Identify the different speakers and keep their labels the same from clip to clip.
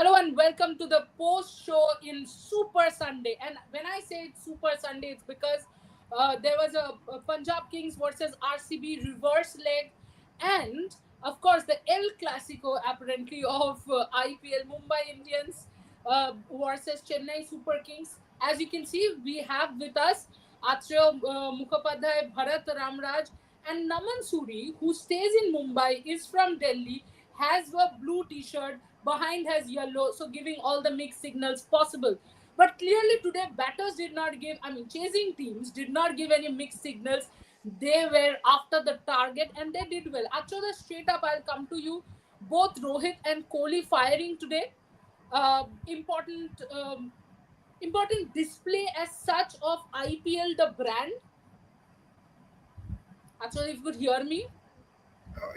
Speaker 1: Hello and welcome to the post show in Super Sunday. And when I say it's Super Sunday, it's because there was a Punjab Kings versus RCB reverse leg, and of course the El Clasico apparently of IPL Mumbai Indians versus Chennai Super Kings. As you can see, we have with us Atreya Mukhopadhyay, Bharat Ramraj, and Naman Suri, who stays in Mumbai, is from Delhi, has a blue t-shirt, behind has yellow, so giving all the mixed signals possible. But clearly today, batters did not give, chasing teams did not give any mixed signals. They were after the target and they did well. Actually, straight up, I'll come to you. Both Rohit and Kohli firing today. Important, important display as such of IPL, the brand. Actually, if you could hear me.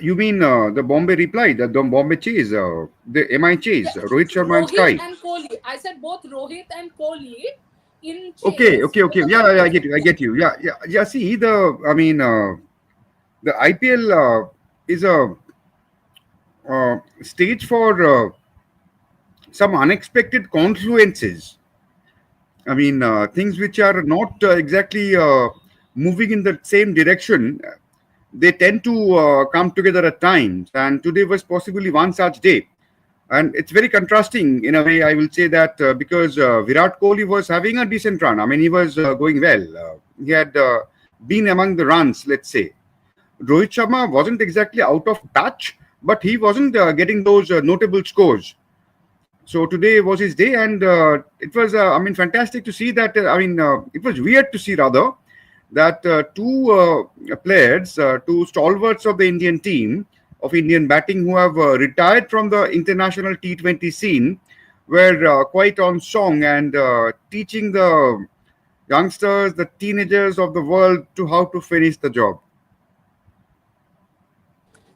Speaker 2: You mean the Bombay reply, the Bombay chase, the MI chase,
Speaker 1: Yeah,
Speaker 2: Rohit Sharma and
Speaker 1: Rohit
Speaker 2: Sky.
Speaker 1: and Kohli. I said both Rohit and Kohli in
Speaker 2: Okay,
Speaker 1: chase
Speaker 2: okay,
Speaker 1: with
Speaker 2: okay.
Speaker 1: the
Speaker 2: Yeah, yeah, I
Speaker 1: Bombay
Speaker 2: get
Speaker 1: team.
Speaker 2: you. I
Speaker 1: Yeah,
Speaker 2: get you. Yeah, yeah, yeah. See, the IPL is a stage for some unexpected confluences. Things which are not exactly moving in the same direction. They tend to come together at times, and today was possibly one such day. And it's very contrasting in a way. I will say that because Virat Kohli was having a decent run. I mean, he was going well. He had been among the runs, let's say. Rohit Sharma wasn't exactly out of touch, but he wasn't getting those notable scores. So today was his day, and it was, fantastic to see that. It was weird to see rather that two players, two stalwarts of the Indian team of Indian batting who have retired from the international T20 scene were quite on song and teaching the youngsters, the teenagers of the world to how to finish the job.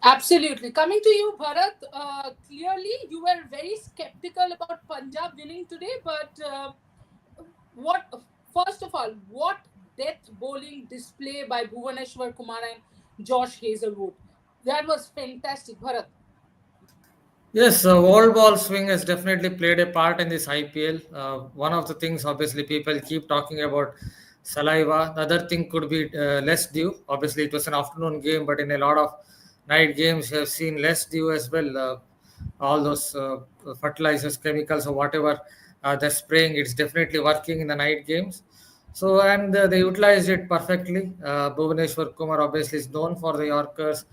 Speaker 1: absolutely. Coming to you, Bharat. Clearly, you were very skeptical about Punjab winning today, but what? First of all, what death bowling display by Bhuvaneshwar Kumar and Josh Hazelwood? That was fantastic, Bharat.
Speaker 3: Yes, wall ball swing has definitely played a part in this IPL. One of the things, obviously, people keep talking about saliva. The other thing could be less dew. Obviously, it was an afternoon game, but in a lot of night games, you have seen less dew as well. All those fertilizers, chemicals, or whatever they're spraying, it's definitely working in the night games. So, and they utilized it perfectly. Bhuvaneshwar Kumar obviously is known for the Yorkers.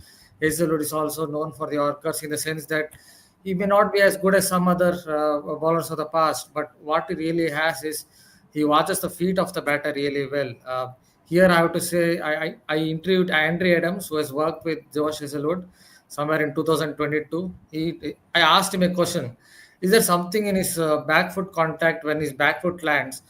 Speaker 3: Hazelwood is also known for the Yorkers in the sense that he may not be as good as some other bowlers of the past, but what he really has is he watches the feet of the batter really well. Here, I have to say, I interviewed Andre Adams, who has worked with Josh Hazelwood somewhere in 2022. I asked him a question: is there something in his back foot contact when his back foot lands?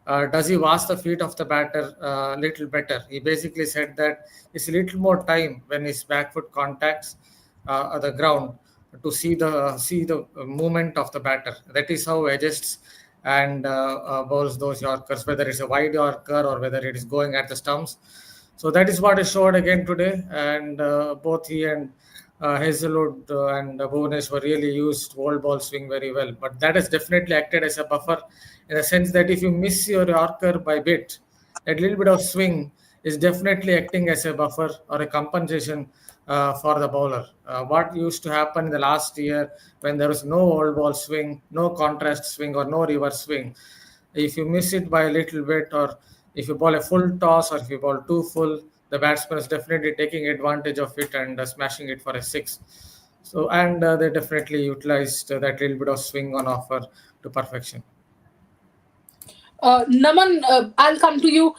Speaker 3: Does he watch the feet of the batter a little better? He basically said that it's a little more time when his back foot contacts the ground to see the movement of the batter. That is how he adjusts and bowls those Yorkers, whether it's a wide Yorker or whether it is going at the stumps. So that is what is showed again today, and both he and Hazelwood and Bhuvaneshwar really used wall ball swing very well. But that has definitely acted as a buffer in the sense that if you miss your Yorker by bit, that little bit of swing is definitely acting as a buffer or a compensation for the bowler. What used to happen in the last year when there was no wall ball swing, no contrast swing, or no reverse swing, if you miss it by a little bit, or if you bowl a full toss, or if you bowl too full, the batsman is definitely taking advantage of it and smashing it for a six. So, and they definitely utilized that little bit of swing on offer to perfection.
Speaker 1: Naman, I'll come to you.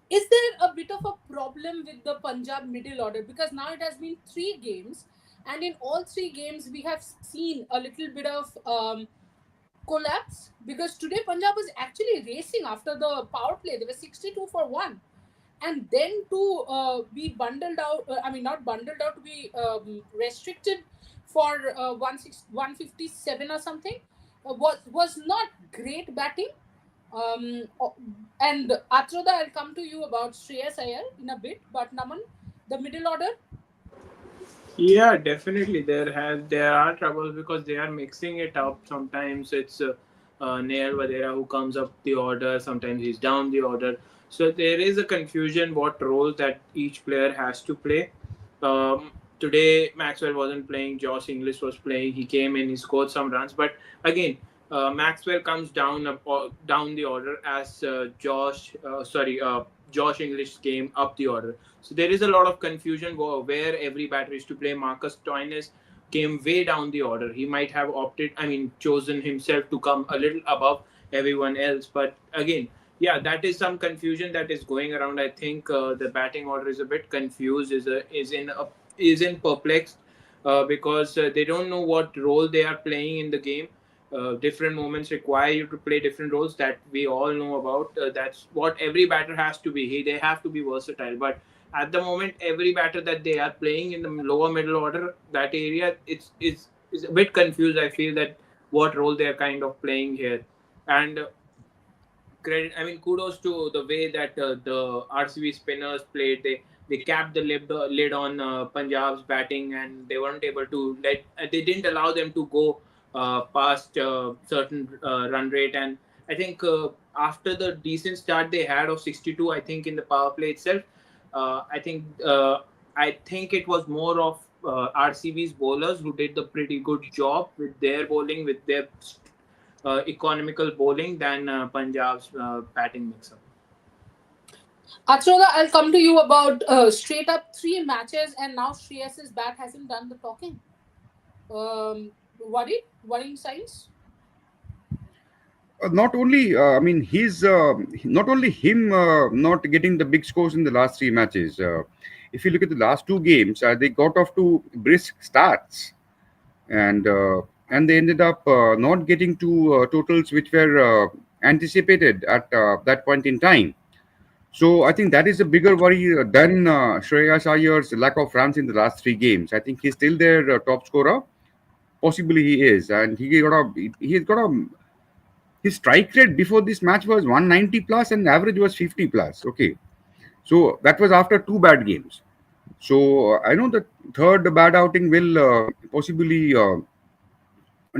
Speaker 1: Is there a bit of a problem with the Punjab middle order? Because now it has been three games, and in all three games, we have seen a little bit of collapse. Because today, Punjab was actually racing after the power play. They were 62 for 1. And then to be bundled out, not bundled out, to be restricted for 157 or something, was not great batting. And Atroda, I'll come to you about Shreyas Iyer in a bit, but Naman, the middle order.
Speaker 4: Yeah, definitely. There are troubles because they are mixing it up. Sometimes it's Nair Vadera who comes up the order. Sometimes he's down the order. So there is a confusion what roles that each player has to play. Today Maxwell wasn't playing. Josh Inglis was playing. He came in. He scored some runs. But again, Maxwell comes down the order as Josh English came up the order. So there is a lot of confusion where every batter is to play. Marcus Stoinis came way down the order. He might have chosen himself to come a little above everyone else. But again, yeah, that is some confusion that is going around. I think the batting order is a bit confused, is in perplexed because they don't know what role they are playing in the game. Different moments require you to play different roles that we all know about. That's what every batter has to be. They have to be versatile. But at the moment, every batter that they are playing in the lower middle order, that area, it's a bit confused. I feel that what role they are kind of playing here, and credit. I mean, kudos to the way that the RCB spinners played. They capped the lid on Punjab's batting, and they weren't able to let. They didn't allow them to go past certain run rate. And I think after the decent start they had of 62, I think in the power play itself, uh, I think uh, I think it was more of RCB's bowlers who did the pretty good job with their bowling, with their economical bowling than Punjab's batting mix-up.
Speaker 1: Atroda, I'll come to you about straight up three matches, and now Shreyas's bat hasn't done the talking. Worrying signs.
Speaker 2: Not only, I mean, he's not only him not getting the big scores in the last three matches. If you look at the last two games, they got off to brisk starts, and uh, and they ended up not getting to totals which were anticipated at that point in time. So I think that is a bigger worry than Shreyas Iyer's lack of runs in the last three games. I think he's still their top scorer. Possibly he is, and he's got a his strike rate before this match was 190 plus and average was 50 plus. Okay, so that was after two bad games. So I know the third bad outing will possibly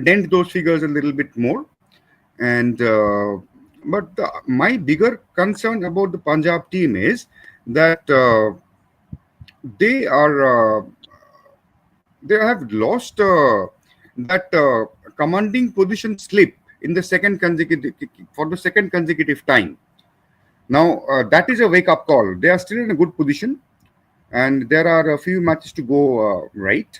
Speaker 2: dent those figures a little bit more. And my bigger concern about the Punjab team is that they are they have lost that commanding position slip in the second consecutive for the second consecutive time. Now that is a wake up call. They are still in a good position, and there are a few matches to go right.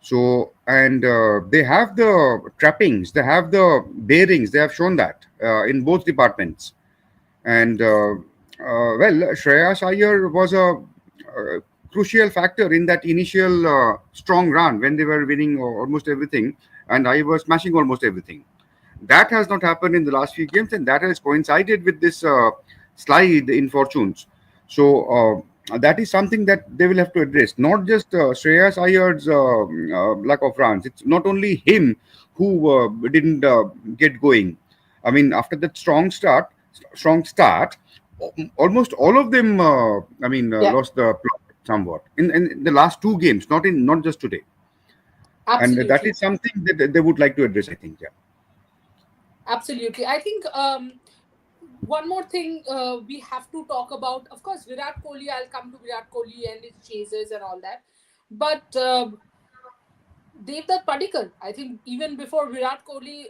Speaker 2: So and they have the trappings, they have the bearings. They have shown that in both departments. And well, Shreyas Iyer was a crucial factor in that initial strong run when they were winning almost everything, and I was smashing almost everything. That has not happened in the last few games, and that has coincided with this slide in fortunes. So that is something that they will have to address. Not just Shreyas Iyer's lack of runs. It's not only him who didn't get going. I mean, after that strong start, almost all of them. I mean,
Speaker 1: Yeah,
Speaker 2: lost the plot somewhat in the last two games. Not just today, and that
Speaker 1: absolutely.
Speaker 2: is something that they would like to address. I think. Yeah.
Speaker 1: Absolutely. I think one more thing we have to talk about, of course, Virat Kohli. I'll come to Virat Kohli and his chases and all that. But Devdutt Padikkal, I think even before Virat Kohli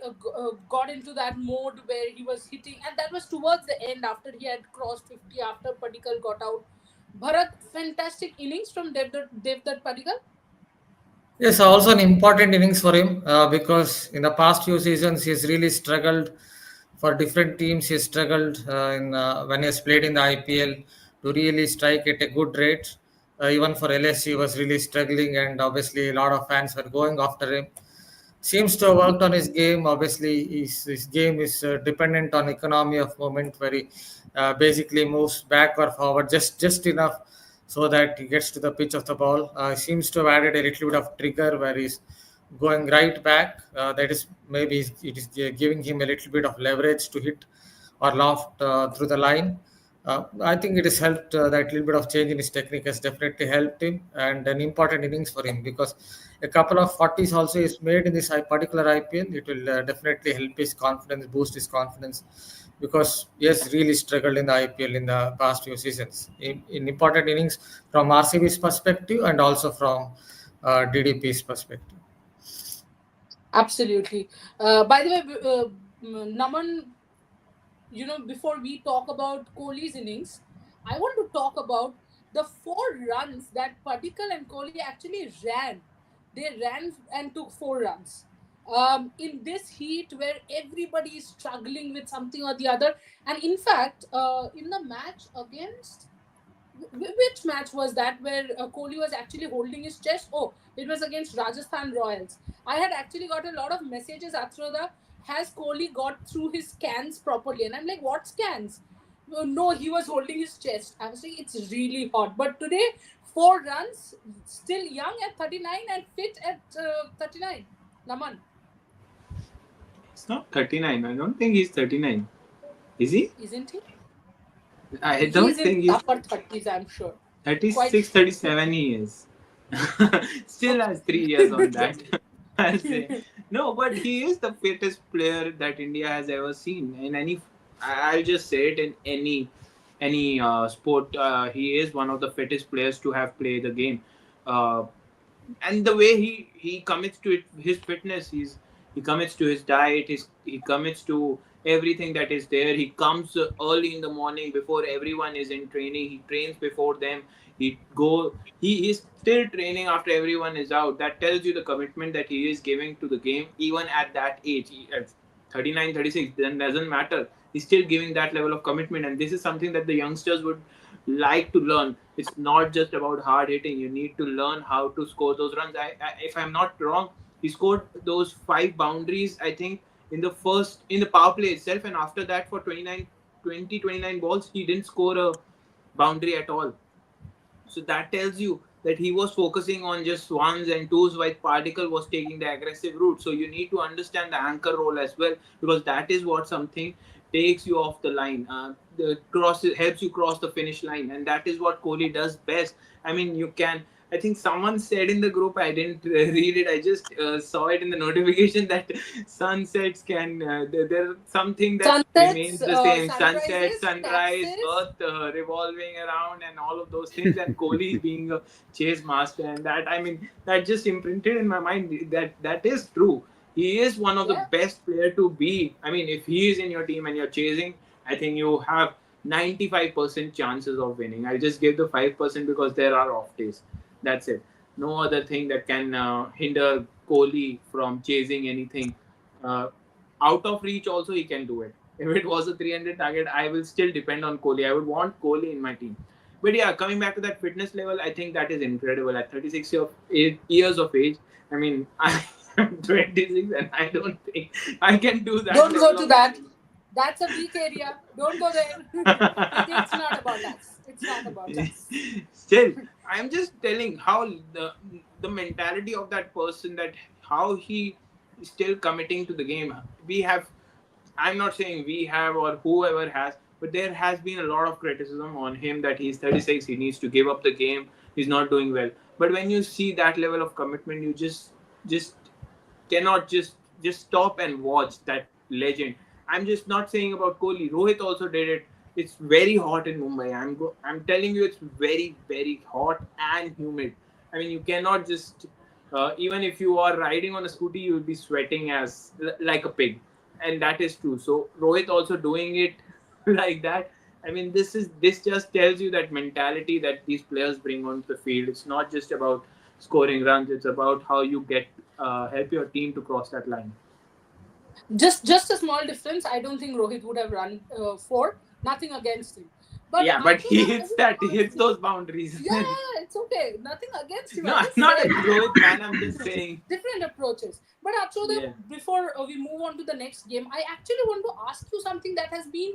Speaker 1: got into that mode where he was hitting, and that was towards the end after he had crossed 50, after Padikkal got out. Bharat, fantastic innings from Devdutt Padikkal.
Speaker 3: Yes, also an important innings for him because in the past few seasons he's really struggled for different teams. He struggled in when he has played in the IPL to really strike at a good rate. Even for LSC, he was really struggling, and obviously a lot of fans were going after him. Seems to have worked on his game. Obviously, his game is dependent on economy of movement, where he basically moves back or forward just enough so that he gets to the pitch of the ball. Seems to have added a little bit of trigger where he's going right back. That is maybe it is giving him a little bit of leverage to hit or loft through the line. I think it has helped that little bit of change in his technique has definitely helped him and an important innings for him because a couple of 40s also is made in this particular IPL. It will definitely help his confidence, boost his confidence because he has really struggled in the IPL in the past few seasons in important innings from RCB's perspective and also from DDP's perspective.
Speaker 1: Absolutely. By the way, Naman, before we talk about Kohli's innings, I want to talk about the 4 runs that Padikkal and Kohli actually ran. They ran and took 4 runs. In this heat where everybody is struggling with something or the other. And in fact, in the match against which match was that where Kohli was actually holding his chest? Oh, it was against Rajasthan Royals. I had actually got a lot of messages, Atroda, has Kohli got through his scans properly? And I'm like, what scans? No, he was holding his chest. I was saying it's really hot. But today, 4 runs, still young at 39 and fit at 39. Naman,
Speaker 4: It's not 39. I don't think he's 39. Is he?
Speaker 1: isn't he?
Speaker 4: I
Speaker 1: He's
Speaker 4: don't
Speaker 1: in
Speaker 4: think he's
Speaker 1: upper 30s, I'm sure. Quite
Speaker 4: 36,
Speaker 1: sure.
Speaker 4: 37 he is. Still
Speaker 1: Okay.
Speaker 4: has 3 years on that. I'll say. No, but he is the fittest player that India has ever seen. In any, I'll just say it, in any sport, he is one of the fittest players to have played the game. Uh, and the way he commits to it, his fitness, he commits to his diet, he commits to everything that is there. He comes early in the morning before everyone is in training. He trains before them. He is still training after everyone is out. That tells you the commitment that he is giving to the game even at that age. At 39, 36, then doesn't matter. He's still giving that level of commitment, and this is something that the youngsters would like to learn. It's not just about hard hitting. You need to learn how to score those runs. If I'm not wrong, he scored those 5 boundaries, I think, in the power play itself, and after that for 29 balls, he didn't score a boundary at all. So that tells you that he was focusing on just ones and twos while Particle was taking the aggressive route. So you need to understand the anchor role as well, because that is what something takes you off the line. The cross helps you cross the finish line, and that is what Kohli does best. I mean, you can. I think someone said in the group. I didn't read it. I just saw it in the notification that sunsets can. There something that
Speaker 1: Sunsets,
Speaker 4: remains the same. Sunset,
Speaker 1: sunrises,
Speaker 4: sunrise,
Speaker 1: taxes.
Speaker 4: Earth revolving around, and all of those things. And Kohli being a chase master, and that, I mean, that just imprinted in my mind that is true. He is one of the
Speaker 1: Yeah.
Speaker 4: best player to be. I mean, if he is in your team and you're chasing, I think you have 95% chances of winning. I'll just give the 5% because there are off days. That's it. No other thing that can hinder Kohli from chasing anything. Uh, Out of reach, also, he can do it. If it was a 300 target, I will still depend on Kohli. I would want Kohli in my team. But yeah, coming back to that fitness level, I think that is incredible. At 36 years of age, I mean, I'm 26 and I don't think I can do that
Speaker 1: Don't go
Speaker 4: level
Speaker 1: to
Speaker 4: of
Speaker 1: that. That's a weak area. Don't go there. It's not about us. It's not about us.
Speaker 4: Still, I'm just telling how the mentality of that person, that how he is still committing to the game. We have, I'm not saying we have or whoever has, but there has been a lot of criticism on him that he's 36, he needs to give up the game, he's not doing well. But when you see that level of commitment, you just cannot just stop and watch that legend. I'm just not saying about Kohli. Rohit also did it. It's very hot in Mumbai. I'm telling you, it's very hot and humid. I mean, you cannot just even if you are riding on a scooty, you'll be sweating as like a pig, and that is true. So Rohit also doing it like that. I mean, this just tells you that mentality that these players bring onto the field. It's not just about scoring runs. It's about how you get help your team to cross that line.
Speaker 1: Just a small difference. I don't think Rohit would have run 4. Nothing against him. But
Speaker 4: Yeah, but he
Speaker 1: Atroda, I
Speaker 4: hits
Speaker 1: want
Speaker 4: that.
Speaker 1: to
Speaker 4: He
Speaker 1: ask
Speaker 4: hits
Speaker 1: you.
Speaker 4: those boundaries.
Speaker 1: Yeah, it's okay. Nothing against him.
Speaker 4: No,
Speaker 1: I
Speaker 4: I'm
Speaker 1: just
Speaker 4: not
Speaker 1: said
Speaker 4: a Rohit fan. I'm just saying.
Speaker 1: different approaches. But Atroda,
Speaker 4: Yeah.
Speaker 1: before we move on to the next game, I actually want to ask you something that has been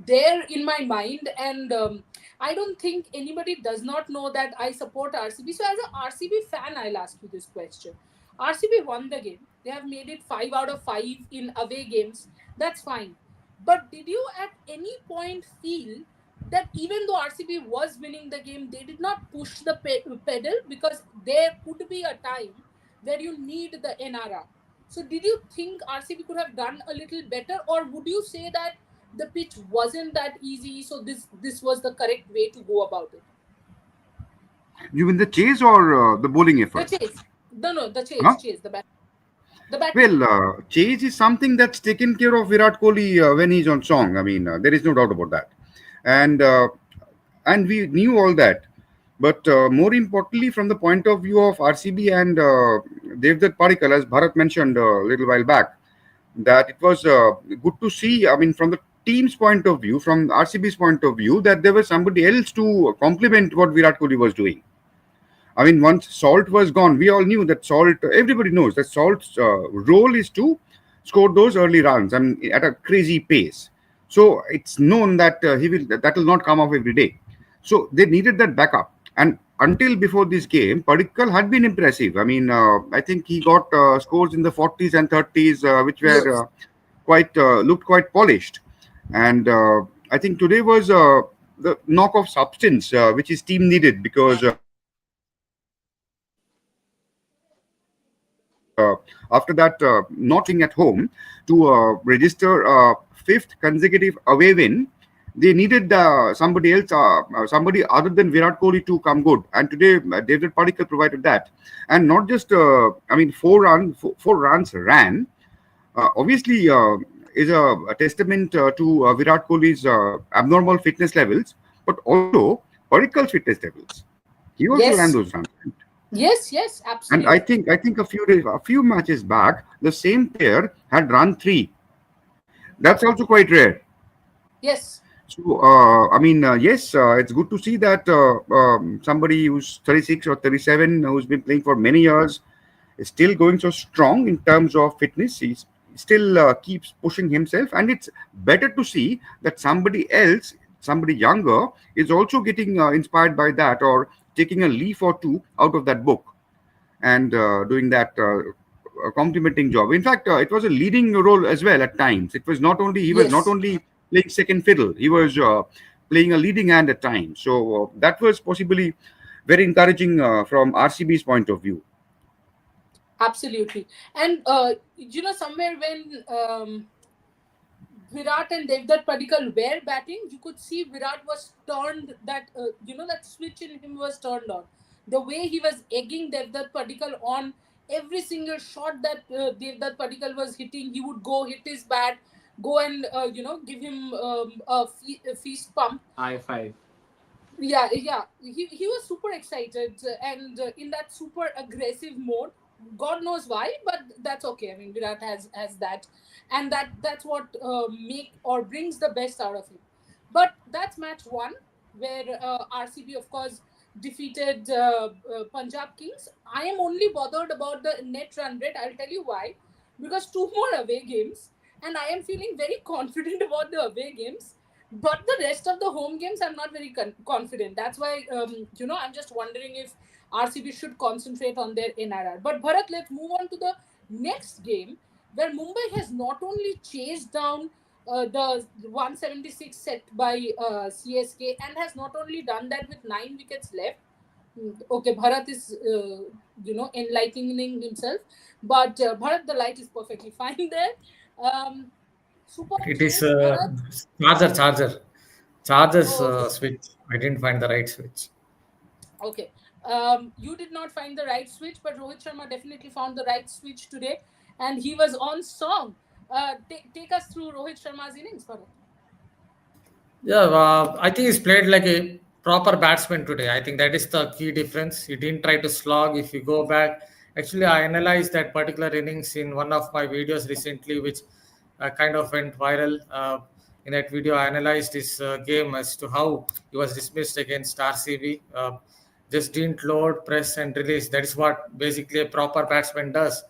Speaker 1: there in my mind, and I don't think anybody does not know that I support RCB. So, as a RCB fan, I'll ask you this question. RCB won the game. They have made it 5 out of 5 in away games. That's fine. But did you at any point feel that even though RCB was winning the game, they did not push the pedal, because there could be a time where you need the NRR. So, did you think RCB could have done a little better, or would you say that the pitch wasn't that easy? So this was the correct way to go about it.
Speaker 2: You mean the chase or the bowling
Speaker 1: The
Speaker 2: effort?
Speaker 1: chase, no, the
Speaker 2: Huh?
Speaker 1: chase, the batting.
Speaker 2: Well, chase is something that's taken care of Virat Kohli when he's on song. I mean, there is no doubt about that, and uh, and we knew all that. But more importantly, from the point of view of RCB and Devdutt Padikkal, as Bharat mentioned a little while back, that it was good to see. I mean, from the team's point of view, from RCB's point of view, that there was somebody else to complement what Virat Kohli was doing. I mean, once Salt was gone, we all knew that Salt, everybody knows that Salt's role is to score those early runs, I mean, at a crazy pace. So it's known that that will not come off every day. So they needed that backup. And until before this game, Padikkal had been impressive. I mean, I think he got scores in the 40s and 30s, which were
Speaker 1: Yes,
Speaker 2: quite looked quite polished. And I think today was the knock of substance which his team needed, because after that not at home to register fifth consecutive away win, they needed somebody else, somebody other than Virat Kohli to come good. And today, David Padikkal provided that. And not just, I mean, four runs ran. Obviously, is a testament to Virat Kohli's abnormal fitness levels, but also Padikkal's fitness levels. He also ran
Speaker 1: yes,
Speaker 2: those runs.
Speaker 1: yes,
Speaker 2: And
Speaker 1: absolutely.
Speaker 2: I think a few matches back, the same pair had run three. That's also quite rare.
Speaker 1: Yes,
Speaker 2: So I mean, yes, it's good to see that somebody who's 36 or 37, who's been playing for many years, is still going so strong in terms of fitness. He still keeps pushing himself, and it's better to see that somebody else, somebody younger, is also getting inspired by that, or taking a leaf or two out of that book, and doing that complimenting job. In fact, it was a leading role as well at times. It was not only He was not
Speaker 1: yes,
Speaker 2: only playing second fiddle; he was playing a leading hand at times. So that was possibly very encouraging from RCB's point of view.
Speaker 1: absolutely. And somewhere when Virat and Devdutt Padikkal were batting, you could see Virat was turned, that that switch in him was turned on. The way he was egging Devdutt Padikkal on every single shot that Devdutt Padikkal was hitting, he would go hit his bat, go and give him a feast pump.
Speaker 4: I5.
Speaker 1: Yeah, he was super excited, and in that super aggressive mode. God knows why, but that's okay. I mean, Virat has that, and that's what make or brings the best out of him. But that's match one, where RCB, of course, defeated Punjab Kings. I am only bothered about the net run rate. I'll tell you why. Because two more away games, and I am feeling very confident about the away games, but the rest of the home games I'm not very confident. That's why I'm just wondering if RCB should concentrate on their NRR. But Bharat, let's move on to the next game, where Mumbai has not only chased down the 176 set by CSK, and has not only done that with 9 wickets left. Okay, Bharat is enlightening himself, but Bharat, the light is perfectly fine there. um, Superb
Speaker 3: It is
Speaker 1: chase, Bharat.
Speaker 3: charger's
Speaker 1: Oh, okay.
Speaker 3: switch. I didn't find the right switch.
Speaker 1: Okay. You did not find the right switch, but Rohit Sharma definitely found the right switch today, and he was on song. Take us through Rohit Sharma's innings, Bharat.
Speaker 3: Yeah, I think he's played like a proper batsman today. I think that is the key difference. He didn't try to slog. If you go back, actually, I analyzed that particular innings in one of my videos recently, which kind of went viral. In that video, I analyzed his game as to how he was dismissed against RCB. Just didn't load, press, and release. That is what basically a proper batsman does.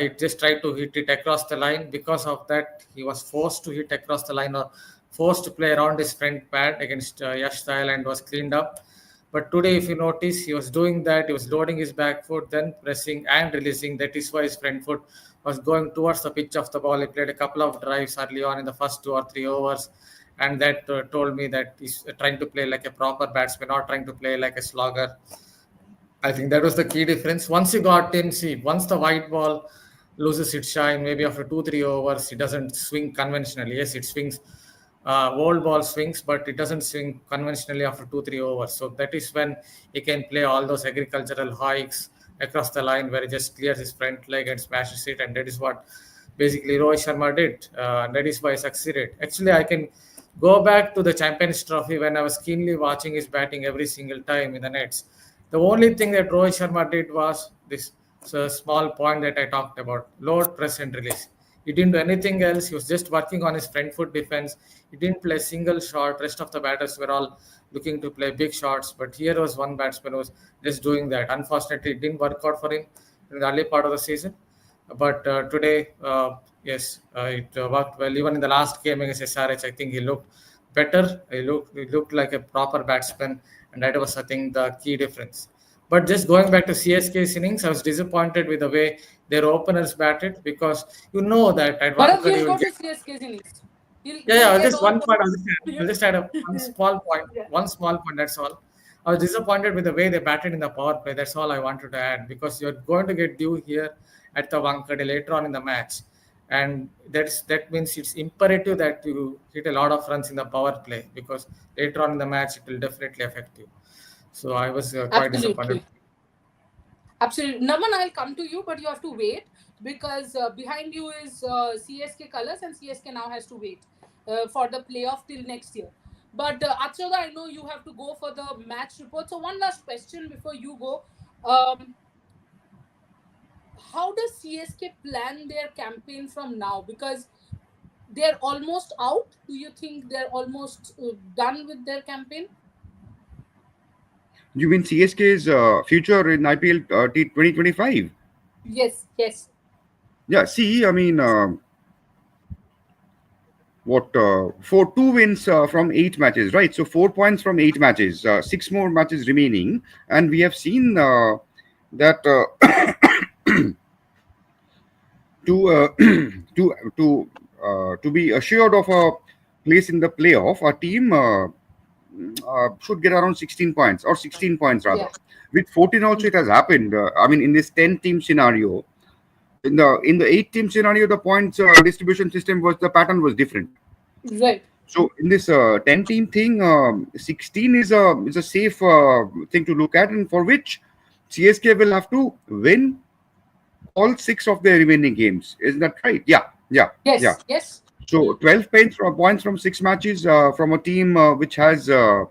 Speaker 3: He just tried to hit it across the line. Because of that, he was forced to hit across the line, or forced to play around his front pad against Yash Dayal, and was cleaned up. But today, if you notice, he was doing that. He was loading his back foot, then pressing and releasing. That is why his front foot was going towards the pitch of the ball. He played a couple of drives early on in the first 2 or 3 overs, and that told me that he's trying to play like a proper batsman, not trying to play like a slogger. I think that was the key difference. Once you got in, see, once the white ball loses its shine, maybe after 2 3 overs, it doesn't swing conventionally. Yes, it swings, old ball swings, but it doesn't swing conventionally after 2 3 overs. So that is when he can play all those agricultural hikes across the line where he just clears his front leg and smashes it, and that is what basically Rohit Sharma did. And that is why he succeeded. Actually, I can go back to the Champions Trophy when I was keenly watching his batting every single time in the nets. The only thing that Rohit Sharma did was this small point that I talked about: load, press, and release. He didn't do anything else. He was just working on his front foot defense. He didn't play a single shot. Rest of the batters were all looking to play big shots. But here was one batsman who was just doing that. Unfortunately, it didn't work out for him in the early part of the season. But today, yes, it worked well. Even in the last game against SRH, I think he looked better. He looked like a proper batsman, and that was, I think, the key difference. But just going back to CSK's innings, I was disappointed with the way their openers batted, because you know that at
Speaker 1: Bharat,
Speaker 3: Wankhede
Speaker 1: we'll
Speaker 3: you will
Speaker 1: go
Speaker 3: get.
Speaker 1: to CSK's innings.
Speaker 3: Yeah,
Speaker 1: We'll
Speaker 3: yeah.
Speaker 1: get
Speaker 3: Just
Speaker 1: all
Speaker 3: one point.
Speaker 1: those.
Speaker 3: I'll just add one small point.
Speaker 1: Yeah.
Speaker 3: One small point. That's all. I was disappointed with the way they batted in the power play. That's all I wanted to add, because you're going to get due here at the Wankhede later on in the match, and that means it's imperative that you hit a lot of runs in the power play, because later on in the match it will definitely affect you. So I was quite disappointed.
Speaker 1: Absolutely. Absolutely. Naman, I'll come to you, but you have to wait because behind you is CSK colors, and CSK now has to wait for the playoff till next year. But Achoda, I know you have to go for the match report. So, one last question before you go. Um, how does CSK plan their campaign from now? Because they're almost out. Do you think they're almost done with their campaign?
Speaker 2: You mean CSK's future in IPL 2025?
Speaker 1: Yes, yes.
Speaker 2: Yeah, see, I mean, what for 2 wins from 8 matches, right? So 4 points from 8 matches, 6 more matches remaining, and we have seen that to to be assured of a place in the playoff, a team should get around 16 points or 16 points rather.
Speaker 1: Yeah.
Speaker 2: With 14 also it has happened. I mean, in this 10-team scenario, in the 8-team scenario, the points distribution system was the pattern was different.
Speaker 1: Right.
Speaker 2: So in this 10-team thing, 16 is a safe thing to look at, and for which CSK will have to win all 6 of their remaining games. Isn't that right? Yeah, yeah, yeah.
Speaker 1: Yes, yes.
Speaker 2: So 12 points from 6 matches from a team which has got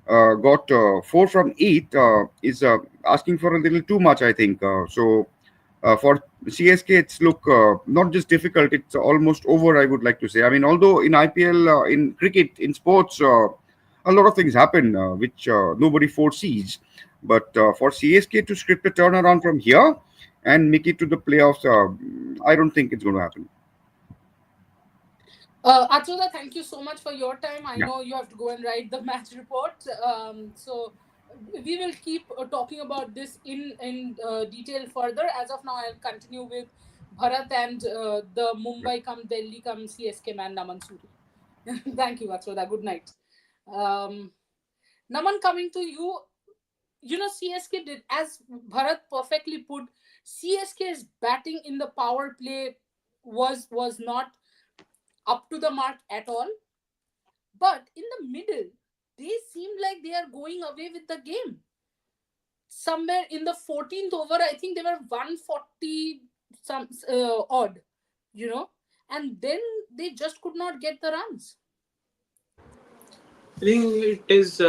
Speaker 2: 4 from 8 is asking for a little too much, I think. For CSK, it's look not just difficult; it's almost over. I would like to say. I mean, although in IPL, in cricket, in sports, a lot of things happen which nobody foresees. But for CSK to script a turnaround from here and make it to the playoffs, I don't think it's going to happen.
Speaker 1: Achoda, thank you so much for your time. I
Speaker 2: Yeah.
Speaker 1: know you have to go and write the match report. So we will keep talking about this in detail further. As of now, I'll continue with Bharat and the Mumbai come Delhi come CSK man Naman Suri. Thank you, Achoda. Good night. Um, Naman, coming to you, CSK did, as Bharat perfectly put, CSK's batting in the power play was not up to the mark at all. But in the middle, they seemed like they are going away with the game. Somewhere in the 14th over, I think they were 140 some odd, and then they just could not get the runs.
Speaker 4: I think it is.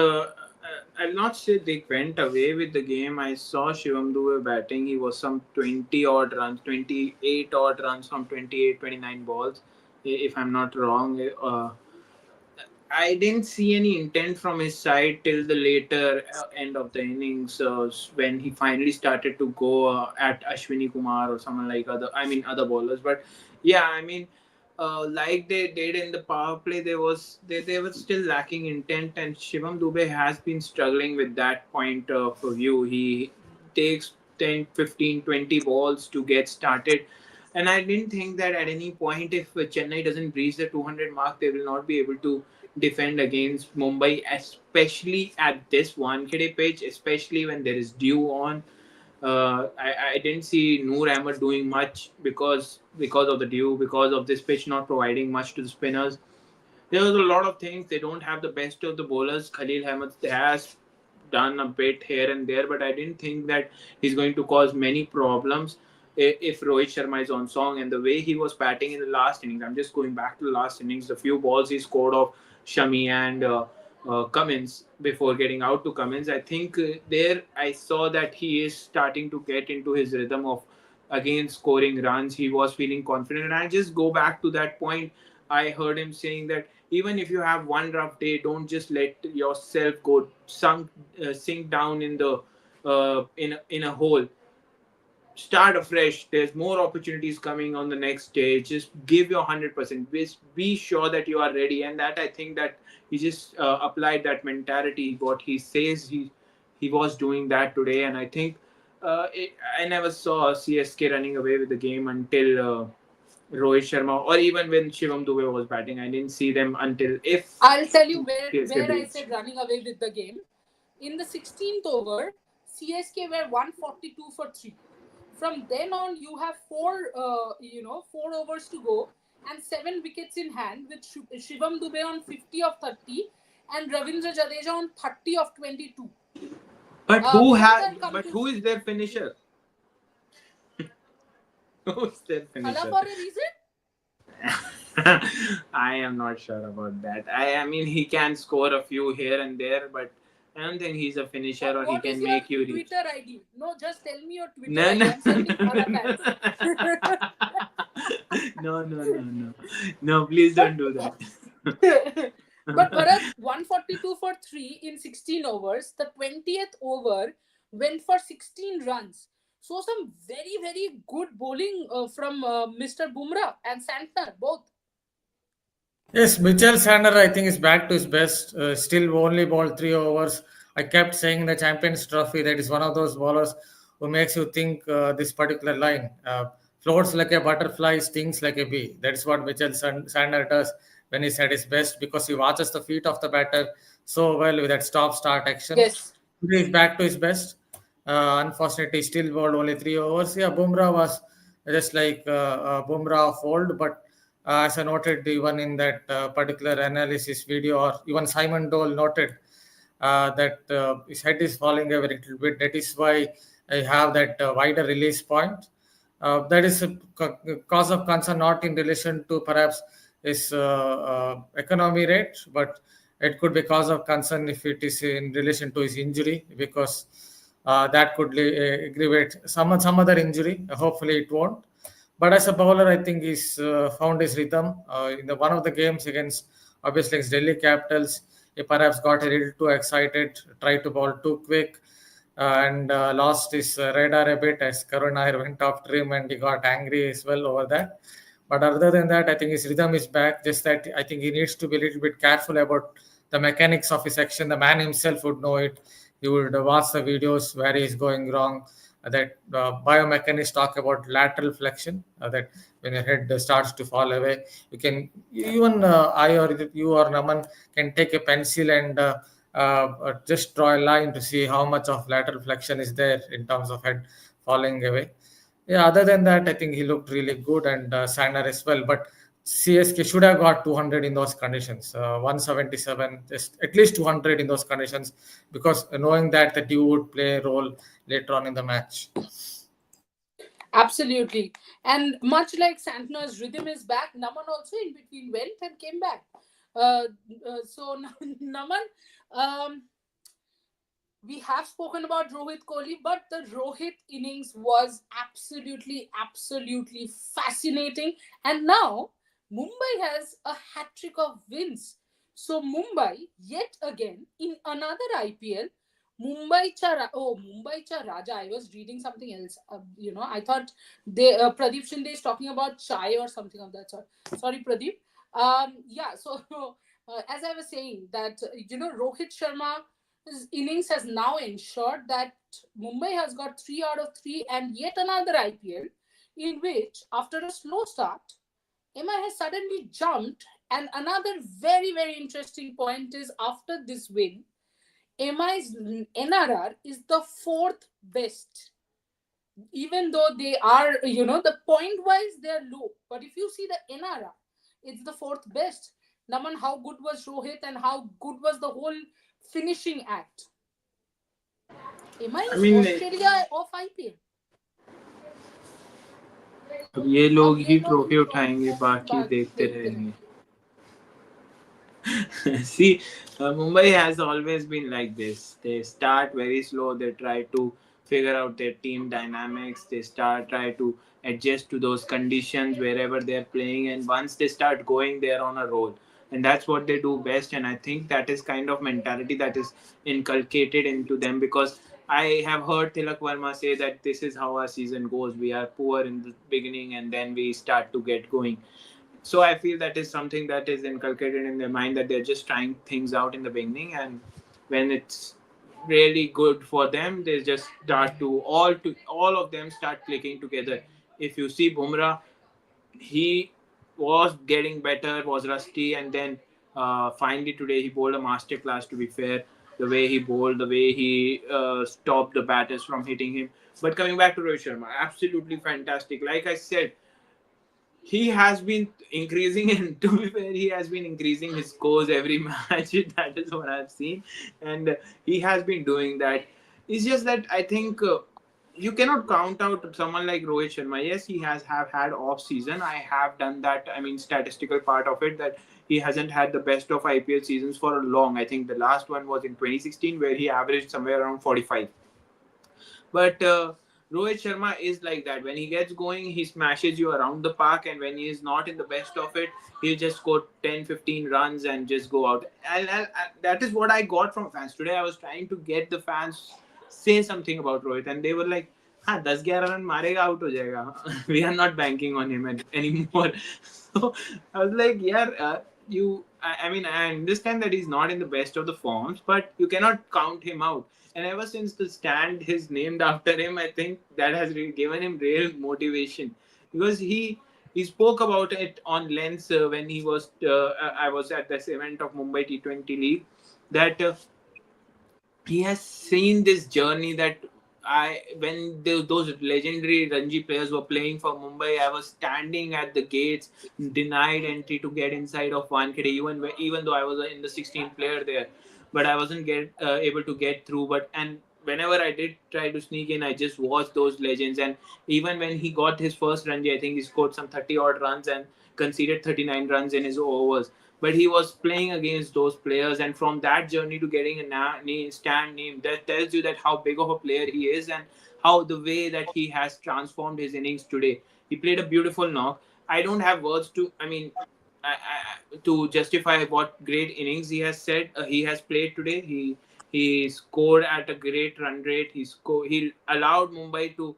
Speaker 4: I'll not say they went away with the game. I saw Shivam Dube batting. He was some 20 odd runs, 28 odd runs from 28, 29 balls, if I'm not wrong. I didn't see any intent from his side till the later end of the innings when he finally started to go at Ashwini Kumar or someone like other bowlers. But yeah, like they did in the power play, they were still lacking intent, and Shivam Dube has been struggling with that point of view. He takes 10, 15, 20 balls to get started. And I didn't think that at any point, if Chennai doesn't breach the 200 mark, they will not be able to defend against Mumbai, especially at this Wankhede pitch, especially when there is dew on. I didn't see Noor Ahmed doing much because of the dew, because of this pitch not providing much to the spinners. There was a lot of things. They don't have the best of the bowlers. Khalil Ahmed has done a bit here and there, but I didn't think that he's going to cause many problems if Rohit Sharma is on song. And the way he was batting in the last innings, I'm just going back to the last innings, the few balls he scored off Shami and Cummins before getting out to Cummins, I think there I saw that he is starting to get into his rhythm of again scoring runs. He was feeling confident. And I just go back to that point. I heard him saying that even if you have one rough day, don't just let yourself go sink down in the in a hole. Start afresh. There's more opportunities coming on the next day. Just give your 100%. Be sure that you are ready. And that I think that he just applied that mentality. What he says he was doing that today. And I think I never saw CSK running away with the game until Rohit Sharma, or even when Shivam Dube was batting. I didn't see them until if
Speaker 1: I'll tell you
Speaker 4: CSK
Speaker 1: where I
Speaker 4: breached.
Speaker 1: said running away with the game. In the 16th over, CSK were 142 for 3. From then on, you have four overs to go and 7 wickets in hand with Shivam Dube on 50 of 30 and Ravindra Jadeja on 30 of 22.
Speaker 4: But who is their finisher? Who's their
Speaker 1: Khala
Speaker 4: finisher?
Speaker 1: for a reason?
Speaker 4: I am not sure about that. I mean, he can score a few here and there, but I don't think he's a finisher or he
Speaker 1: What is
Speaker 4: can
Speaker 1: your
Speaker 4: make you reach.
Speaker 1: Twitter ID? No, just tell me your Twitter
Speaker 4: No,
Speaker 1: ID.
Speaker 4: no.
Speaker 1: I'm sending Khala fans.
Speaker 4: No. No, please don't do that.
Speaker 1: But Bharat, 142 for 3 in 16 overs. The 20th over went for 16 runs. So some very, very good bowling from Mr. Bumrah and Santner, both.
Speaker 3: Yes, Mitchell Sander, I think, is back to his best. Still only bowled 3 overs. I kept saying in the Champions Trophy that is one of those bowlers who makes you think this particular line floats like a butterfly, stings like a bee. That is what Sander does when he's at his best because he watches the feet of the batter so well with that stop-start action.
Speaker 1: Yes.
Speaker 3: Today he's back to his best. Unfortunately, he still bowled only 3 overs. Yeah, Bumrah was just like Bumrah of old, but as I noted even in that particular analysis video, or even Simon Dole noted that his head is falling a little bit. That is why I have that wider release point. That is a cause of concern, not in relation to perhaps his economy rate, but it could be cause of concern if it is in relation to his injury, because that could aggravate some other injury. Hopefully, it won't. But as a bowler, I think he's found his rhythm. In one of the games against, obviously, against Delhi Capitals, he perhaps got a little too excited, tried to bowl too quick, and lost his radar a bit as Karun Nair went after him and he got angry as well over that. But other than that, I think his rhythm is back. Just that I think he needs to be a little bit careful about the mechanics of his action. The man himself would know it. He would watch the videos where he is going wrong. That biomechanics talk about lateral flexion, that when your head starts to fall away, you can even I or you or Naman can take a pencil and just draw a line to see how much of lateral flexion is there in terms of head falling away. Yeah, other than that, I think he looked really good, and Sander as well. But CSK should have got 200 in those conditions, 177, just at least 200 in those conditions, because knowing that you would play a role later on in the match.
Speaker 1: Absolutely. And much like Santner's rhythm is back, Naman also in between went and came back. So, Naman, um, we have spoken about Rohit Kohli, but the Rohit innings was absolutely fascinating. And now Mumbai has a hat trick of wins. So Mumbai, yet again, in another IPL, Mumbai Cha Raja. I was reading something else. I thought Pradeep Shinde is talking about chai or something of that sort. Sorry, Pradeep. Yeah. So as I was saying that Rohit Sharma his innings has now ensured that Mumbai has got 3 out of 3, and yet another IPL in which, after a slow start, MI has suddenly jumped. And another very, very interesting point is after this win, MI's NRR is the fourth best. Even though they are, the point wise, they're low. But if you see the NRR, it's the fourth best. Naman, how good was Rohit and how good was the whole finishing act? MI
Speaker 4: I
Speaker 1: is
Speaker 4: mean,
Speaker 1: Australia of IPL.
Speaker 4: अब ये
Speaker 1: अब
Speaker 4: लोग
Speaker 1: ये
Speaker 4: ही
Speaker 1: लोग
Speaker 4: trophy उठाएंगे, बाकी देखते
Speaker 1: देखते
Speaker 4: रहेंगे. See, Mumbai has always been like this. They start very slow. They try to figure out their team dynamics. They try to adjust to those conditions wherever they're playing. And once they start going, they're on a roll. And that's what they do best. And I think that is kind of mentality that is inculcated into them, because I have heard Tilak Verma say that this is how our season goes. We are poor in the beginning and then we start to get going. So I feel that is something that is inculcated in their mind, that they're just trying things out in the beginning, and when it's really good for them, they just start to all of them start clicking together. If you see Bumrah, he was getting better, was rusty, and then finally today he bowled a masterclass. To be fair, the way he bowled, the way he stopped the batters from hitting him. But coming back to Rohit Sharma, absolutely fantastic. Like I said, he has been increasing, and to be fair, he has been increasing his scores every match. That is what I've seen, and he has been doing that. It's just that I think you cannot count out someone like Rohit Sharma. Yes, he has have had off season. I have done that. I mean, statistical part of it, that he hasn't had the best of IPL seasons for a long. I think the last one was in 2016, where he averaged somewhere around 45. But Rohit Sharma is like that. When he gets going, he smashes you around the park, and when he is not in the best of it, he'll just score 10, 15 runs and just go out. And that is what I got from fans. Today, I was trying to get the fans say something about Rohit, and they were like, हाँ 10-11 run मारेगा out हो जाएगा. We are not banking on him anymore. So I was like, yeah, I mean, I understand that he's not in the best of the forms, but you cannot count him out. And ever since the stand is named after him, I think that has given him real motivation, because he spoke about it on Lens when he was I was at this event of Mumbai T20 League, that he has seen this journey, that those legendary Ranji players were playing for Mumbai, I was standing at the gates, denied entry to get inside of Wankhede, even though I was in the 16th player there, but I wasn't able to get through. And whenever I did try to sneak in, I just watched those legends. And even when he got his first Ranji, I think he scored some 30 odd runs and conceded 39 runs in his overs, but he was playing against those players, and from that journey to getting a stand name, that tells you that how big of a player he is, and how the way that he has transformed his innings today. He played a beautiful knock. I don't have words to, I mean, to justify what great innings he has played today. He scored at a great run rate. He allowed Mumbai to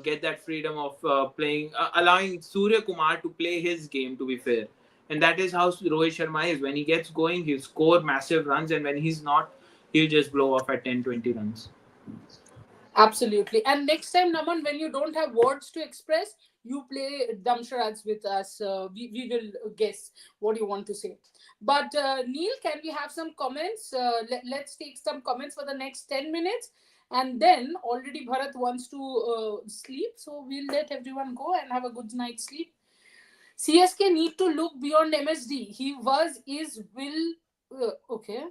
Speaker 4: get that freedom of playing, allowing Surya Kumar to play his game, to be fair. And that is how Rohit Sharma is. When he gets going, he'll score massive runs, and when he's not, he'll just blow off at 10, 20 runs.
Speaker 1: Absolutely. And next time, Naman, when you don't have words to express, you play Damsharads with us. We will guess what you want to say. But Neil, can we have some comments? Let's take some comments for the next 10 minutes. And then already Bharat wants to sleep. So we'll let everyone go and have a good night's sleep. CSK need to look beyond MSD. He was, is, will. Okay,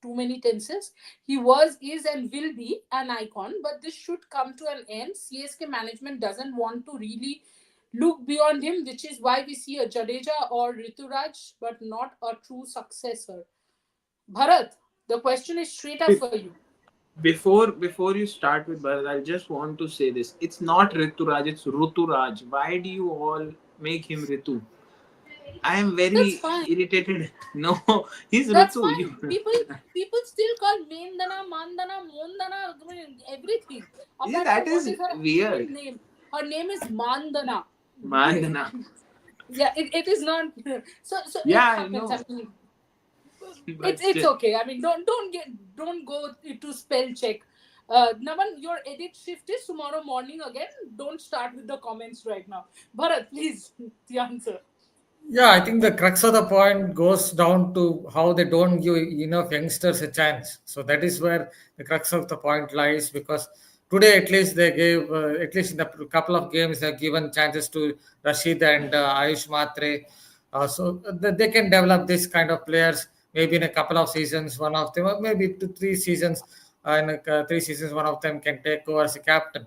Speaker 1: too many tenses. He was, is, and will be an icon, but this should come to an end. CSK management doesn't want to really look beyond him, which is why we see a Jadeja or Rituraj, but not a true successor. Bharat, the question is straight up for you.
Speaker 4: Before you start with Bharat, I just want to say this. It's not Rituraj, it's Ruturaj. Why do you all make him Ritu? I am
Speaker 1: That's
Speaker 4: very
Speaker 1: fine.
Speaker 4: irritated. No, he's
Speaker 1: That's
Speaker 4: Rutu.
Speaker 1: fine. People still call Mendana, Mandana, Mondana, everything.
Speaker 4: Yeah,
Speaker 1: Apart
Speaker 4: that
Speaker 1: from what
Speaker 4: is
Speaker 1: is her actual
Speaker 4: weird.
Speaker 1: name. Her name is Mandana.
Speaker 4: Mandana.
Speaker 1: Yeah, it is not. So it
Speaker 4: Yeah, I
Speaker 1: happens. I
Speaker 4: know.
Speaker 1: mean,
Speaker 4: But
Speaker 1: it's
Speaker 4: still.
Speaker 1: okay. I mean, don't go to spell check. Naman, your edit shift is tomorrow morning again. Don't start with the comments right now. Bharat, please, the answer.
Speaker 3: Yeah, I think the crux of the point goes down to how they don't give enough youngsters a chance. So that is where the crux of the point lies. Because today, at least they gave, at least in a couple of games, they've given chances to Rashid and Ayush Matre. So that they can develop this kind of players. Maybe in a couple of seasons, one of them, or maybe 2 3 seasons. In 3 seasons, one of them can take over as a captain.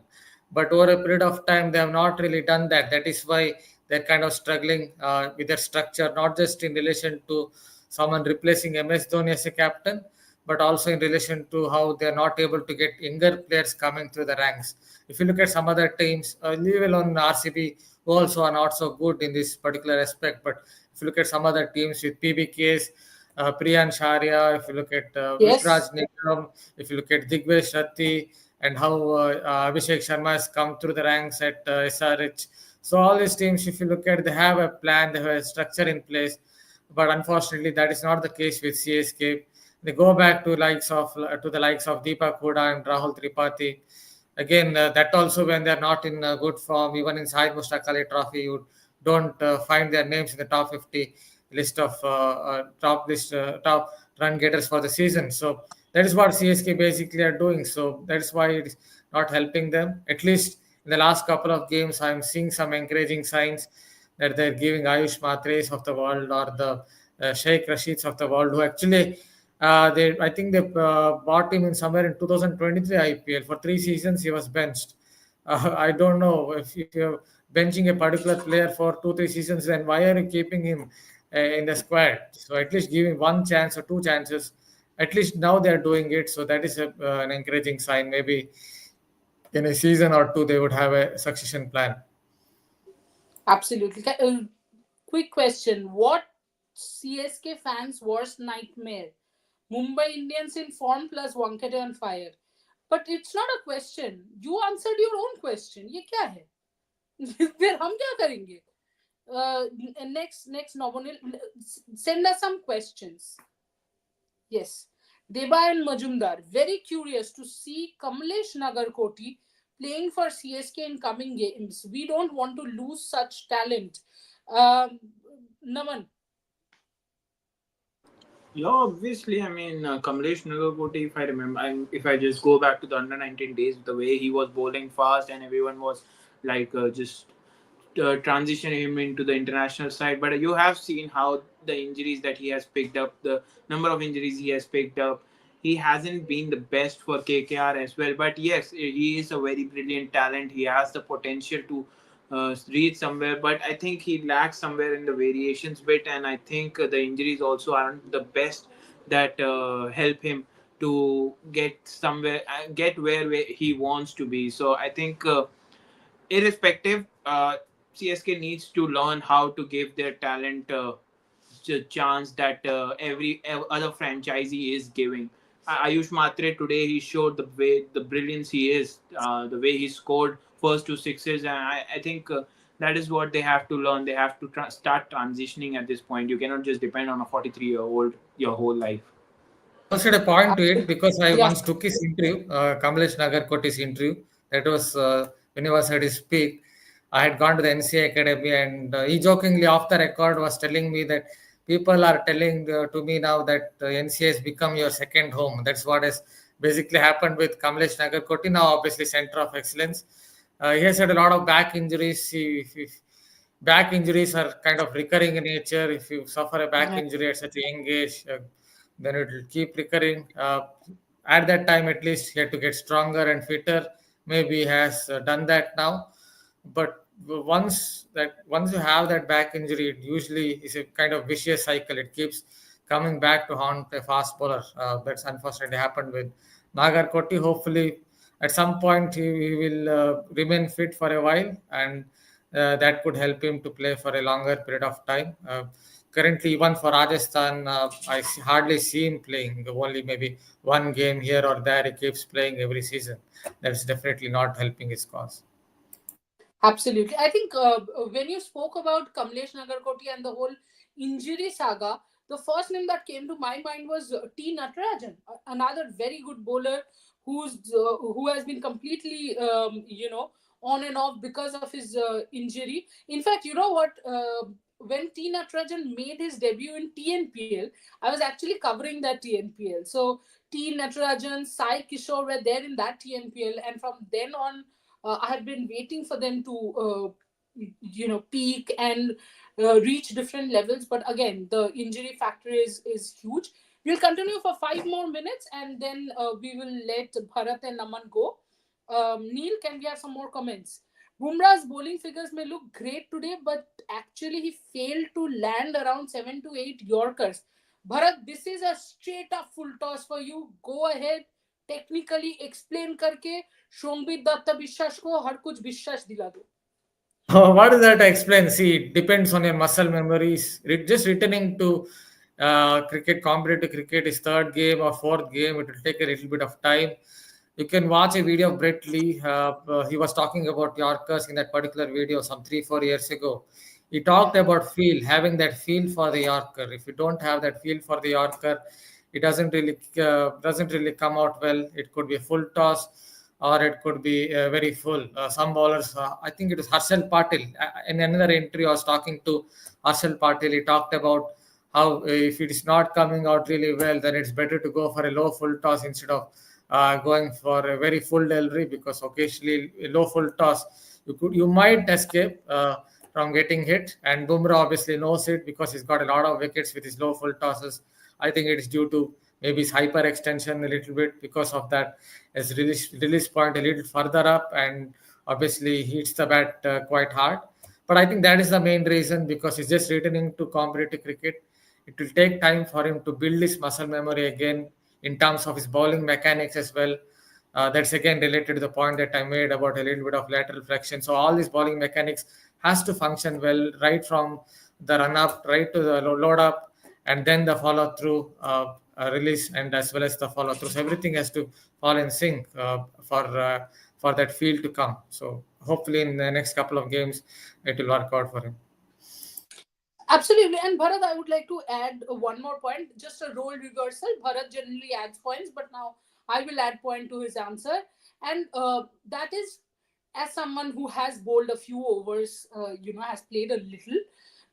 Speaker 3: But over a period of time, they have not really done that. That is why they're kind of struggling with their structure, not just in relation to someone replacing MS Dhoni as a captain, but also in relation to how they're not able to get younger players coming through the ranks. If you look at some other teams, leave alone RCB, who also are not so good in this particular aspect, but if you look at some other teams with PBKs, Priyan Sharia, if you look at
Speaker 1: Yes.
Speaker 3: Vikraj Nigam, if you look at Digvesh Shetty, and how Abhishek Sharma has come through the ranks at SRH. So all these teams, if you look at, they have a plan, they have a structure in place, but unfortunately, that is not the case with CSK. They go back to the likes of Deepak Huda and Rahul Tripathi. Again, that also when they're not in good form, even in Syed Mushtaq Ali Trophy, you don't find their names in the top 50 list of top run getters for the season. So that is what CSK basically are doing. So that is why it's not helping them. At least in the last couple of games, I'm seeing some encouraging signs that they're giving Ayush Matres of the world or the Sheikh Rashids of the world, who actually they I think they bought him in somewhere in 2023 IPL. For 3 seasons he was benched. I don't know if you're benching a particular player for 2 3 seasons, then why are you keeping him in the squad? So at least give him one chance or two chances. At least now they're doing it, so that is an encouraging sign. Maybe in a season or two they would have a succession plan.
Speaker 1: Absolutely. Quick question. What CSK fans' worst nightmare? Mumbai Indians in form plus Wankhede on fire. But it's not a question. You answered your own question. ये क्या है? फिर हम क्या करेंगे? Next Nobonil, send us some questions. Yes. Deba and Majumdar, very curious to see Kamlesh Nagarkoti playing for CSK in coming games. We don't want to lose such talent. Naman.
Speaker 4: Yeah, obviously. I mean, Kamlesh Nagarkoti, if I remember, if I just go back to the under 19 days, the way he was bowling fast and everyone was like just transition him into the international side. But you have seen how the injuries that he has picked up, the number of injuries he has picked up. He hasn't been the best for KKR as well. But yes, he is a very brilliant talent. He has the potential to reach somewhere. But I think he lacks somewhere in the variations bit. And I think the injuries also aren't the best that help him to get somewhere, get where he wants to be. So I think. Irrespective, CSK needs to learn how to give their talent chance that every other franchisee is giving. Ayush Matre today he showed the way the brilliance he is, the way he scored first 2 sixes, and I think that is what they have to learn. They have to start transitioning at this point. You cannot just depend on a 43-year-old your whole life.
Speaker 3: I also had a point to it
Speaker 1: Absolutely.
Speaker 3: because I
Speaker 1: Yeah.
Speaker 3: once took his interview, Kamlesh Nagarkoti's interview. That was when he was at his peak. I had gone to the NCA Academy, and he jokingly off the record was telling me that people are telling to me now that NCA has become your second home. That's what has basically happened with Kamlesh Nagarkoti, now obviously center of excellence. He has had a lot of back injuries. If back injuries are kind of recurring in nature. If you suffer a back
Speaker 1: Yeah.
Speaker 3: injury at such a young age, then it will keep recurring. At that time, at least he had to get stronger and fitter. Maybe he has done that now, but once you have that back injury, it usually is a kind of vicious cycle. It keeps coming back to haunt a fast bowler. That's unfortunately happened with Nagar Koti. Hopefully, at some point he will remain fit for a while, and that could help him to play for a longer period of time. Currently, even for Rajasthan, hardly see him playing. Only maybe one game here or there. He keeps playing every season. That's definitely not helping his cause.
Speaker 1: Absolutely. I think when you spoke about Kamlesh Nagarkoti and the whole injury saga, the first name that came to my mind was T. Natarajan, another very good bowler who has been completely on and off because of his injury. In fact, you know what? When T Natarajan made his debut in TNPL, I was actually covering that TNPL. So T Natarajan, Sai Kishore were there in that TNPL, and from then on, I had been waiting for them to peak and reach different levels. But again, the injury factor is huge. We'll continue for 5 more minutes, and then we will let Bharat and Naman go. Neil, can we have some more comments? Bumrah's bowling figures may look great today, but actually he failed to land around 7 to 8 Yorkers. Bharat, this is a straight up full toss for you. Go ahead, technically explain करके शोंबित दत्ता विश्वास को हर कुछ विश्वास दिला दो.
Speaker 3: What is that to explain? See, it depends on your muscle memories. Just returning to cricket, competitive cricket is third game or fourth game. It will take a little bit of time. You can watch a video of Brett Lee. He was talking about Yorkers in that particular video some 3-4 years ago. He talked about having that feel for the Yorker. If you don't have that feel for the Yorker, it doesn't really come out well. It could be a full toss, or it could be very full. Some bowlers, I think it was Harshal Patil. In another interview, I was talking to Harshal Patil. He talked about how if it is not coming out really well, then it's better to go for a low full toss instead of going for a very full delivery, because occasionally a low full toss you might escape from getting hit. And Bumrah obviously knows it because he's got a lot of wickets with his low full tosses. I think it's due to maybe his hyperextension a little bit. Because of that, his release point a little further up, and obviously he hits the bat quite hard. But I think that is the main reason, because he's just returning to competitive cricket. It will take time for him to build his muscle memory again in terms of his bowling mechanics as well. That's again related to the point that I made about a little bit of lateral flexion. So all these bowling mechanics has to function well, right from the run up, right to the load up, and then the follow through, release, and as well as the follow through. So everything has to fall in sync for that field to come. So hopefully in the next couple of games it will work out for him.
Speaker 1: Absolutely. And Bharat, I would like to add one more point, just a role reversal. Bharat generally adds points, but now I will add point to his answer. And that is, as someone who has bowled a few overs, has played a little.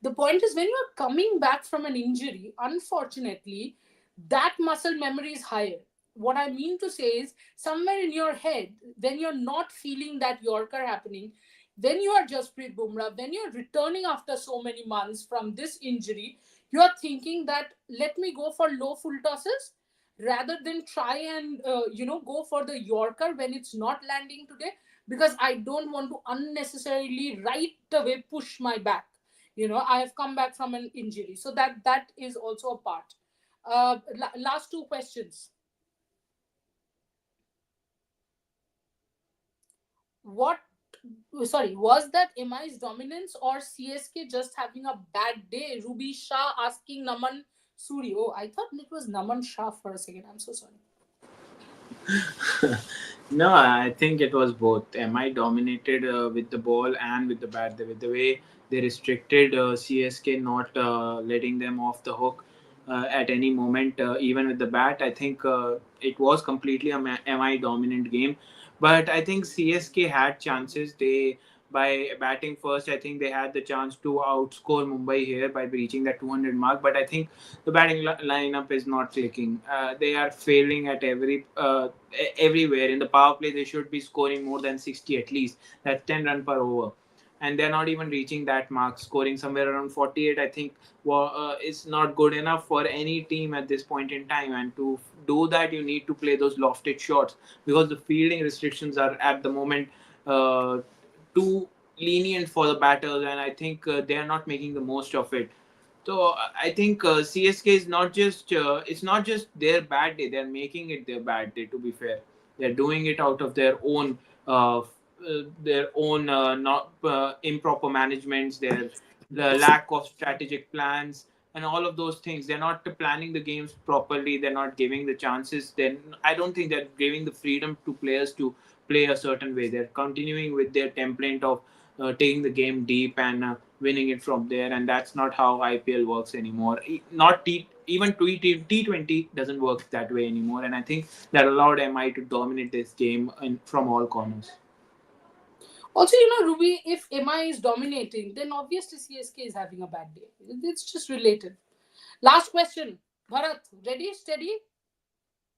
Speaker 1: The point is, when you're coming back from an injury, unfortunately, that muscle memory is higher. What I mean to say is, somewhere in your head, when you're not feeling that Yorker happening, when you are Jasprit Bumrah, when you're returning after so many months from this injury, you are thinking that let me go for low full tosses rather than try and go for the Yorker when it's not landing today, because I don't want to unnecessarily right away push my back. I have come back from an injury, so that is also a part. Last two questions. What was that MI's dominance or CSK just having a bad day? Ruby Shah asking Naman Suri. Oh, I thought it was Naman Shah for a second. I'm so sorry.
Speaker 4: No, I think it was both. MI dominated with the ball and with the bat. With the way they restricted CSK, not letting them off the hook at any moment, even with the bat. I think it was completely a MI dominant game. But I think CSK had chances. They, by batting first, I think they had the chance to outscore Mumbai here by reaching that 200 mark. But I think the batting lineup is not clicking. They are failing at everywhere. In the power play, they should be scoring more than 60 at least. That's 10 run per over. And they're not even reaching that mark, scoring somewhere around 48. I think is not good enough for any team at this point in time. And to do that, you need to play those lofted shots, because the fielding restrictions are at the moment too lenient for the batters, and I think they are not making the most of it. So I think CSK is not just it's not just their bad day; they're making it their bad day. To be fair, they're doing it out of their own not improper managements, their the lack of strategic plans, and all of those things. They're not planning the games properly. They're not giving the chances. Then I don't think they're giving the freedom to players to play a certain way. They're continuing with their template of taking the game deep and winning it from there, and that's not how IPL works anymore. Not even T20 doesn't work that way anymore, and I think that allowed MI to dominate this game from all corners.
Speaker 1: Also, Ruby, if MI is dominating, then obviously CSK is having a bad day. It's just related. Last question. Bharat, ready? Steady?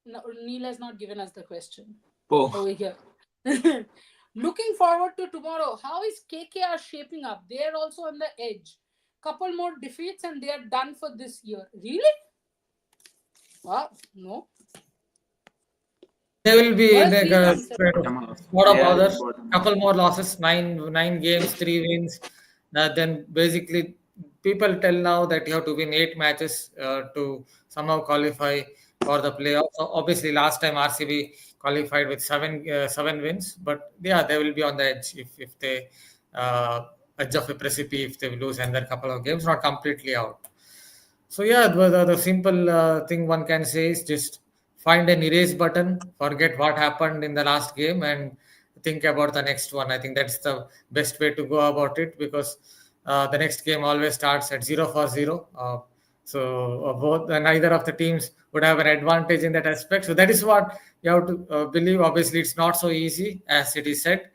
Speaker 1: No, Neil has not given us the question.
Speaker 4: Oh.
Speaker 1: Over here. Looking forward to tomorrow. How is KKR shaping up? They are also on the edge. Couple more defeats and they are done for this year. Really? Wow. No.
Speaker 3: They will be
Speaker 1: Bharat,
Speaker 3: like
Speaker 1: please
Speaker 3: a
Speaker 1: answer.
Speaker 3: lot of
Speaker 4: Yeah,
Speaker 3: others.
Speaker 4: important.
Speaker 3: Couple more losses, nine games, 3 wins. Then basically, people tell now that you have to win 8 matches to somehow qualify for the playoffs. So obviously, last time RCB qualified with seven wins, but yeah, they will be on the edge if they edge of a precipice if they lose another couple of games, not completely out. So yeah, the simple thing one can say is just find an erase button, forget what happened in the last game, and think about the next one. I think that's the best way to go about it because the next game always starts at 0 for 0. So both neither of the teams would have an advantage in that aspect. So that is what you have to believe. Obviously, it's not so easy as it is said.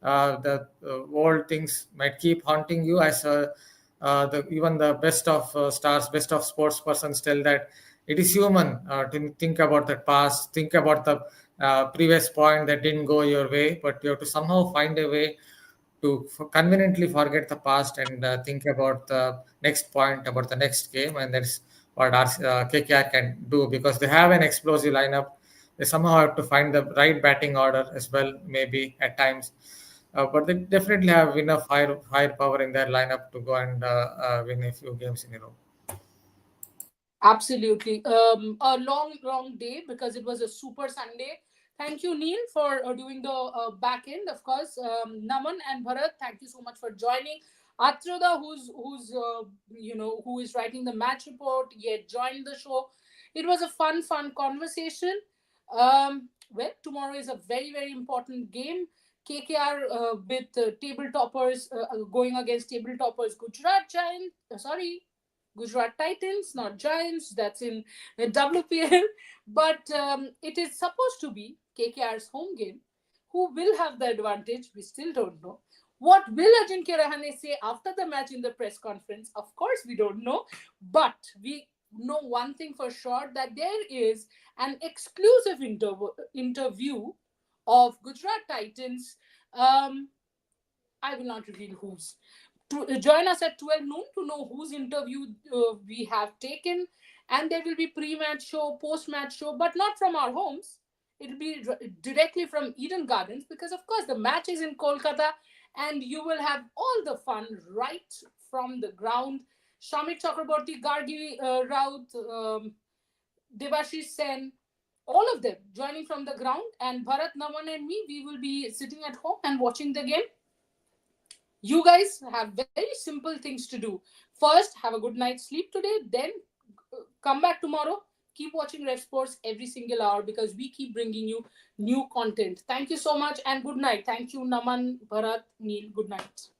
Speaker 3: The old things might keep haunting you as even the best of stars, best of sports persons tell that it is human to think about the past, think about the previous point that didn't go your way, but you have to somehow find a way to conveniently forget the past and think about the next point, about the next game, and that's what KKR can do because they have an explosive lineup. They somehow have to find the right batting order as well, maybe at times. But they definitely have enough firepower in their lineup to go and win a few games in a row.
Speaker 1: Absolutely. A long day because it was a super Sunday. Thank you, Neil, for doing the back end. Of course, Naman and Bharat, thank you so much for joining. Atroda, who is writing the match report, yet joined the show. It was a fun conversation. Well, tomorrow is a very important game. KKR with table toppers going against table toppers Gujarat Giant. Gujarat Titans, not Giants. That's in the WPL. But it is supposed to be KKR's home game. Who will have the advantage? We still don't know. What will Ajinkya Rahane say after the match in the press conference? Of course, we don't know. But we know one thing for sure that there is an exclusive interview of Gujarat Titans. I will not reveal whose. Join us at 12 noon to know whose interview we have taken. And there will be pre-match show, post-match show, but not from our homes. It will be directly from Eden Gardens because, of course, the match is in Kolkata and you will have all the fun right from the ground. Shamik Chakraborty, Gargi Raut, Devashish Sen, all of them joining from the ground. And Bharat, Naman and me, we will be sitting at home and watching the game. You guys have very simple things to do. First, have a good night's sleep today. Then come back tomorrow. Keep watching Red Sports every single hour because we keep bringing you new content. Thank you so much and good night. Thank you, Naman, Bharat, Neil. Good night.